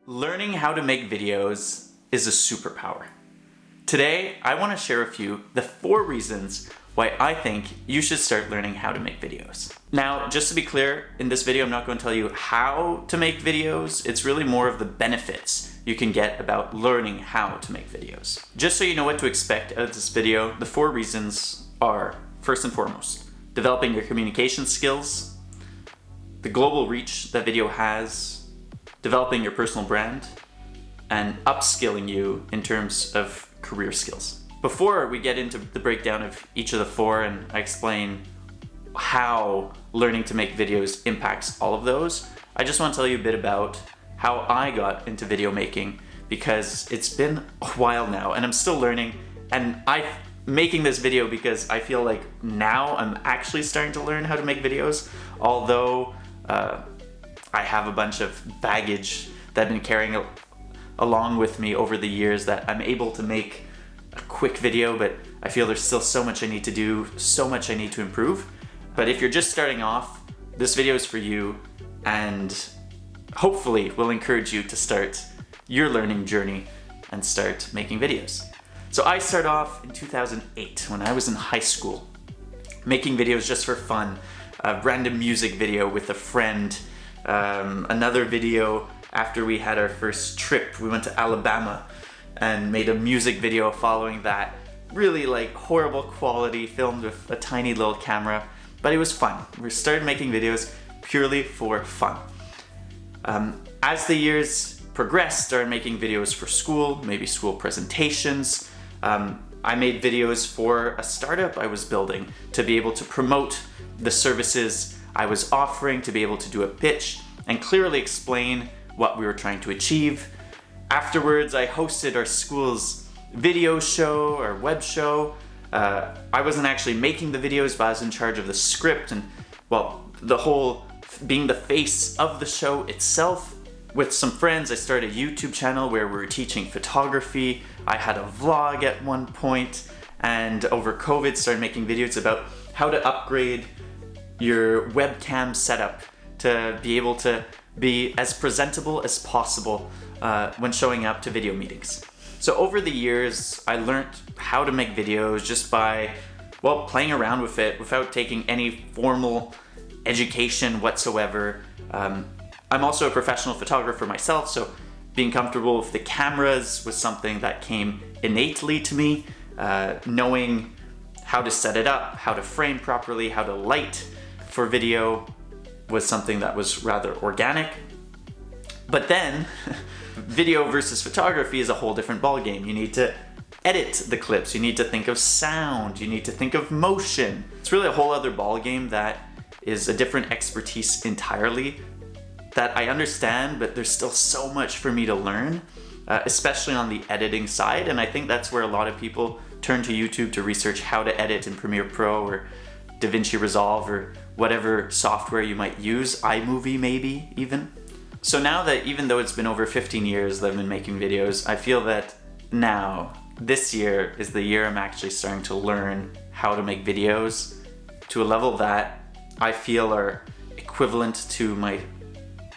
Learning how to make videos is a superpower. Today, I want to share with you the 4 reasons why I think you should start learning how to make videos. Now, just to be clear, in this video I'm not going to tell you how to make videos, it's really more of the benefits you can get about learning how to make videos. Just so you know what to expect out of this video, the 4 reasons are, first and foremost, developing your communication skills, the global reach that video has, developing your personal brand, and upskilling you in terms of career skills. Before we get into the breakdown of each of the 4 and I explain how learning to make videos impacts all of those, I just want to tell you a bit about how I got into video making, because it's been a while now and I'm still learning, and I'm making this video because I feel like now I'm actually starting to learn how to make videos, although I have a bunch of baggage that I've been carrying along with me over the years that I'm able to make a quick video, but I feel there's still so much I need to do, so much I need to improve. But if you're just starting off, this video is for you, and hopefully will encourage you to start your learning journey and start making videos. So I started off in 2008 when I was in high school, making videos just for fun, a random music video with a friend, another video after we had our first trip. We went to Alabama and made a music video following that. Really like horrible quality, filmed with a tiny little camera, but it was fun. We started making videos purely for fun. As the years progressed, started making videos for school, maybe school presentations. I made videos for a startup I was building to be able to promote the services I was offering, to be able to do a pitch and clearly explain what we were trying to achieve. Afterwards, I hosted our school's video show or web show. I wasn't actually making the videos, but I was in charge of the script and, well, the whole being the face of the show itself. With some friends, I started a YouTube channel where we were teaching photography. I had a vlog at one point, and over COVID started making videos about how to upgrade your webcam setup to be able to be as presentable as possible when showing up to video meetings. So over the years, I learned how to make videos just by, well, playing around with it without taking any formal education whatsoever. I'm also a professional photographer myself, so being comfortable with the cameras was something that came innately to me. Knowing how to set it up, how to frame properly, how to light for video was something that was rather organic. But then, video versus photography is a whole different ballgame. You need to edit the clips, you need to think of sound, you need to think of motion. It's really a whole other ballgame that is a different expertise entirely that I understand, but there's still so much for me to learn, especially on the editing side. And I think that's where a lot of people turn to YouTube to research how to edit in Premiere Pro or DaVinci Resolve or whatever software you might use, iMovie maybe even. So now that, even though it's been over 15 years that I've been making videos, I feel that now, this year is the year I'm actually starting to learn how to make videos to a level that I feel are equivalent to my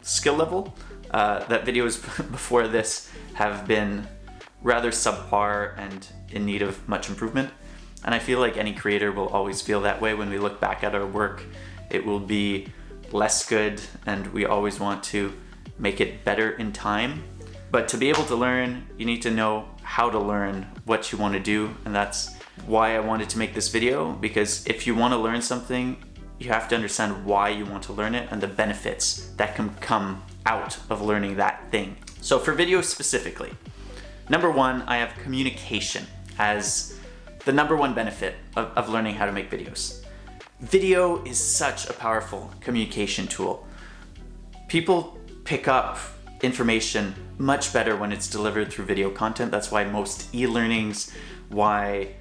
skill level. That videos before this have been rather subpar and in need of much improvement. And I feel like any creator will always feel that way when we look back at our work. It will be less good and we always want to make it better in time. But to be able to learn, you need to know how to learn what you want to do. And that's why I wanted to make this video, because if you want to learn something, you have to understand why you want to learn it and the benefits that can come out of learning that thing. So for videos specifically, number 1, I have communication as the number 1 benefit of learning how to make videos. Video is such a powerful communication tool. People pick up information much better when it's delivered through video content. That's why most e-learnings, why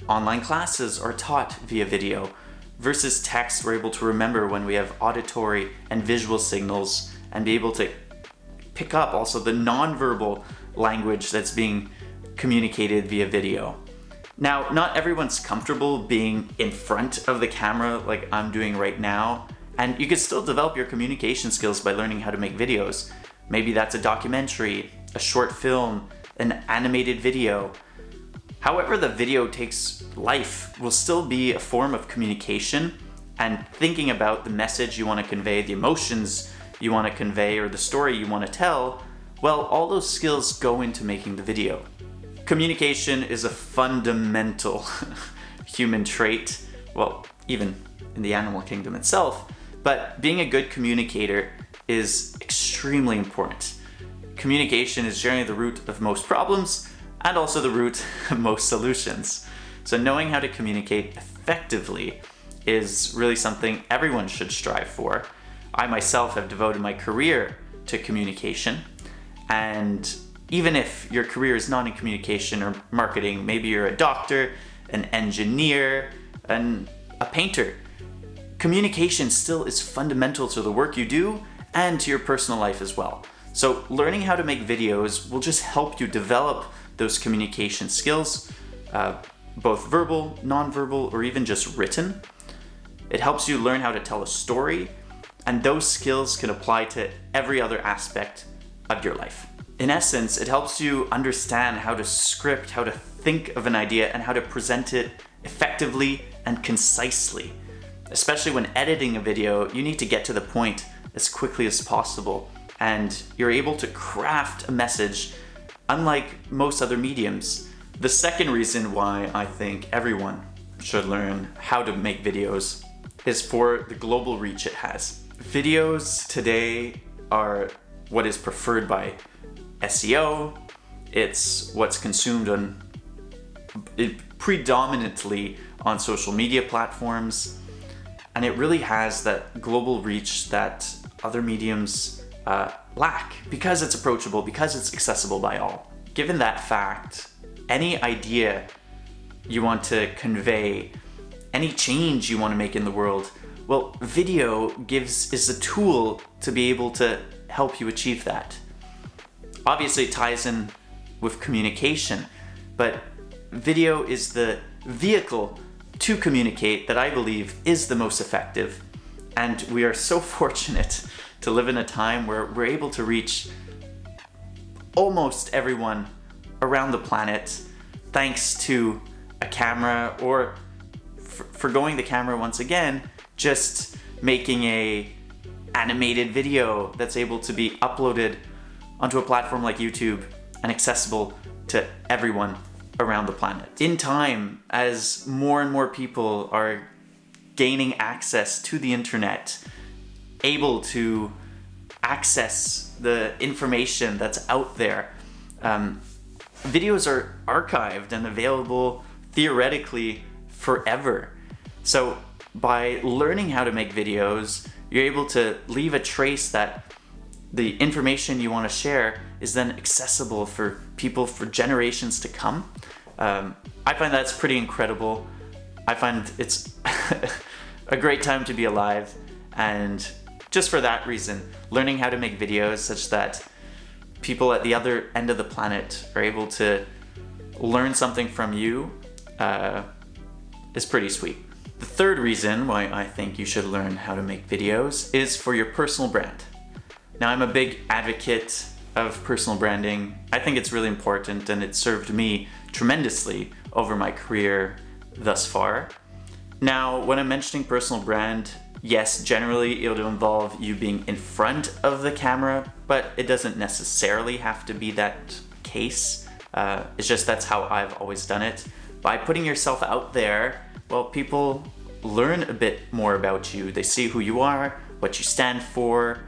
online classes are taught via video versus text. We're able to remember when we have auditory and visual signals and be able to pick up also the nonverbal language that's being communicated via video. Now, not everyone's comfortable being in front of the camera like I'm doing right now, and you can still develop your communication skills by learning how to make videos. Maybe that's a documentary, a short film, an animated video. However the video takes life will still be a form of communication, and thinking about the message you want to convey, the emotions you want to convey, or the story you want to tell, well, all those skills go into making the video. Communication is a fundamental human trait, well, even in the animal kingdom itself, but being a good communicator is extremely important. Communication is generally the root of most problems and also the root of most solutions. So knowing how to communicate effectively is really something everyone should strive for. I myself have devoted my career to communication, and even if your career is not in communication or marketing, maybe you're a doctor, an engineer, and a painter, communication still is fundamental to the work you do and to your personal life as well. So learning how to make videos will just help you develop those communication skills, both verbal, nonverbal, or even just written. It helps you learn how to tell a story, and those skills can apply to every other aspect of your life. In essence, it helps you understand how to script, how to think of an idea, and how to present it effectively and concisely. Especially when editing a video, you need to get to the point as quickly as possible, and you're able to craft a message unlike most other mediums. The second reason why I think everyone should learn how to make videos is for the global reach it has. Videos today are what is preferred by SEO. It's what's consumed predominantly on social media platforms, and it really has that global reach that other mediums lack, because it's approachable, because it's accessible by all. Given that fact, any idea you want to convey, any change you want to make in the world, well, video is a tool to be able to help you achieve that. Obviously it ties in with communication, but video is the vehicle to communicate that I believe is the most effective. And we are so fortunate to live in a time where we're able to reach almost everyone around the planet thanks to a camera, or forgoing the camera once again, just making a animated video that's able to be uploaded onto a platform like YouTube and accessible to everyone around the planet. In time, as more and more people are gaining access to the internet, able to access the information that's out there, videos are archived and available theoretically forever. So by learning how to make videos, you're able to leave a trace that the information you want to share is then accessible for people for generations to come. I find that's pretty incredible. I find it's a great time to be alive, and just for that reason, learning how to make videos such that people at the other end of the planet are able to learn something from you is pretty sweet. The third reason why I think you should learn how to make videos is for your personal brand. Now, I'm a big advocate of personal branding. I think it's really important, and it served me tremendously over my career thus far. Now, when I'm mentioning personal brand, yes, generally it'll involve you being in front of the camera, but it doesn't necessarily have to be that case. It's just that's how I've always done it. By putting yourself out there, well, people learn a bit more about you. They see who you are, what you stand for,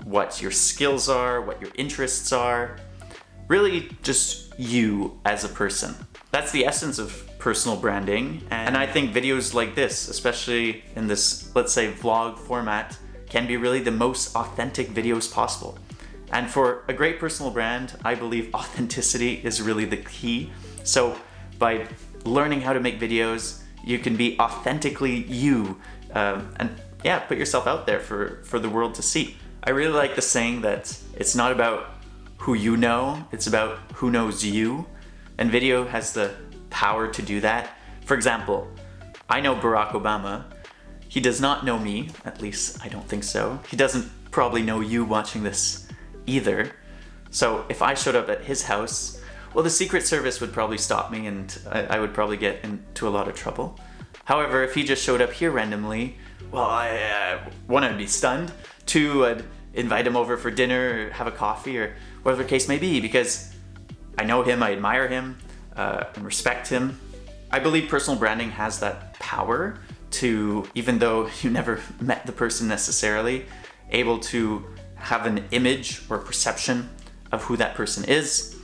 what your skills are, what your interests are. Really just you as a person. That's the essence of personal branding, and I think videos like this, especially in this, let's say, vlog format, can be really the most authentic videos possible. And for a great personal brand, I believe authenticity is really the key. So by learning how to make videos, you can be authentically you, and yeah, put yourself out there for the world to see. I really like the saying that it's not about who you know, it's about who knows you. And video has the power to do that. For example, I know Barack Obama. He does not know me, at least I don't think so. He doesn't probably know you watching this either. So if I showed up at his house, well, the Secret Service would probably stop me and I would probably get into a lot of trouble. However, if he just showed up here randomly, well, one, I'd be stunned. Two, I'd invite him over for dinner or have a coffee or whatever the case may be, because I know him, I admire him, and respect him. I believe personal branding has that power to, even though you never met the person necessarily, able to have an image or perception of who that person is,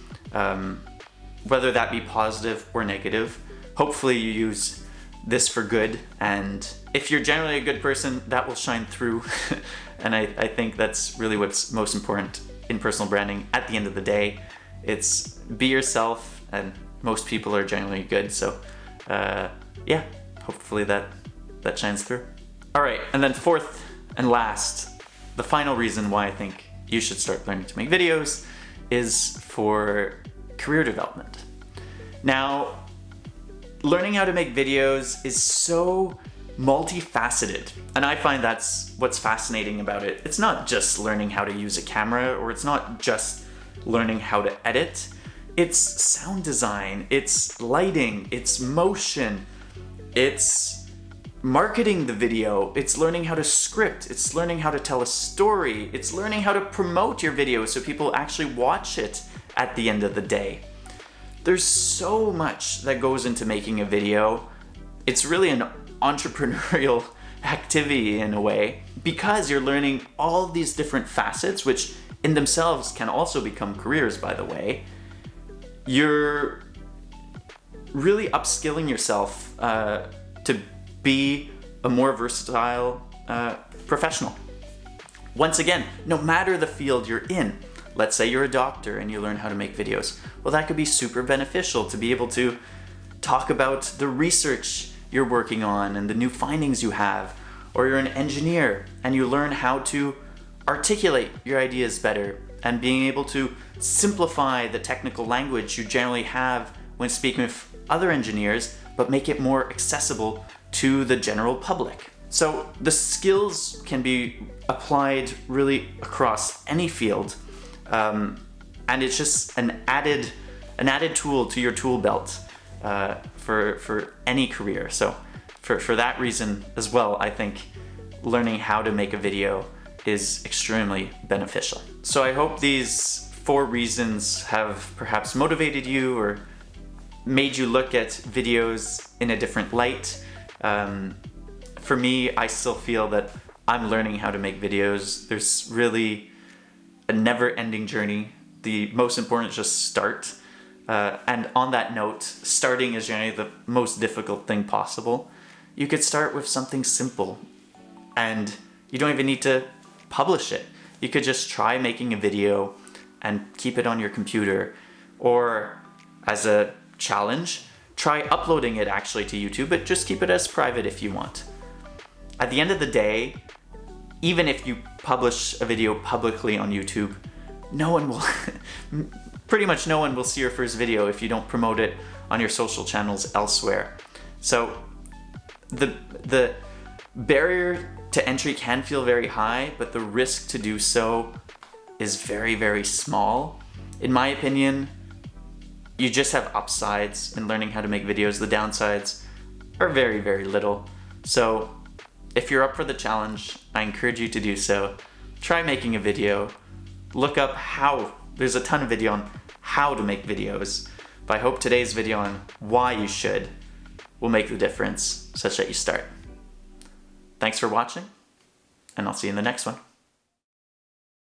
whether that be positive or negative. Hopefully you use this for good, and if you're generally a good person, that will shine through. And I think that's really what's most important in personal branding. At the end of the day, it's be yourself, and most people are generally good. So yeah, hopefully that shines through. All right, and then fourth and last, the final reason why I think you should start learning to make videos is for career development. Now, learning how to make videos is so multifaceted, and I find that's what's fascinating about it. It's not just learning how to use a camera, or it's not just learning how to edit. It's sound design, it's lighting, it's motion, it's marketing the video, it's learning how to script, it's learning how to tell a story, it's learning how to promote your video so people actually watch it at the end of the day. There's so much that goes into making a video. It's really an entrepreneurial activity in a way, because you're learning all these different facets, which in themselves can also become careers, by the way. You're really upskilling yourself to be a more versatile professional. Once again, no matter the field you're in, let's say you're a doctor and you learn how to make videos. Well, that could be super beneficial to be able to talk about the research you're working on and the new findings you have. Or you're an engineer and you learn how to articulate your ideas better and being able to simplify the technical language you generally have when speaking with other engineers, but make it more accessible to the general public. So the skills can be applied really across any field, and it's just an added tool to your tool belt for any career. So for that reason as well, I think learning how to make a video is extremely beneficial. So I hope these 4 reasons have perhaps motivated you or made you look at videos in a different light. For me, I still feel that I'm learning how to make videos. There's really a never-ending journey. The most important is just start. And on that note, starting is generally the most difficult thing possible. You could start with something simple, and you don't even need to publish it. You could just try making a video and keep it on your computer, or as a challenge, try uploading it actually to YouTube, but just keep it as private if you want. At the end of the day, even if you publish a video publicly on YouTube, no one will, pretty much no one will see your first video if you don't promote it on your social channels elsewhere. So the barrier to entry can feel very high, but the risk to do so is very, very small. In my opinion, you just have upsides in learning how to make videos. The downsides are very, very little. So if you're up for the challenge, I encourage you to do so. Try making a video. Look up how. There's a ton of video on how to make videos. But I hope today's video on why you should will make the difference such that you start. Thanks for watching, and I'll see you in the next one.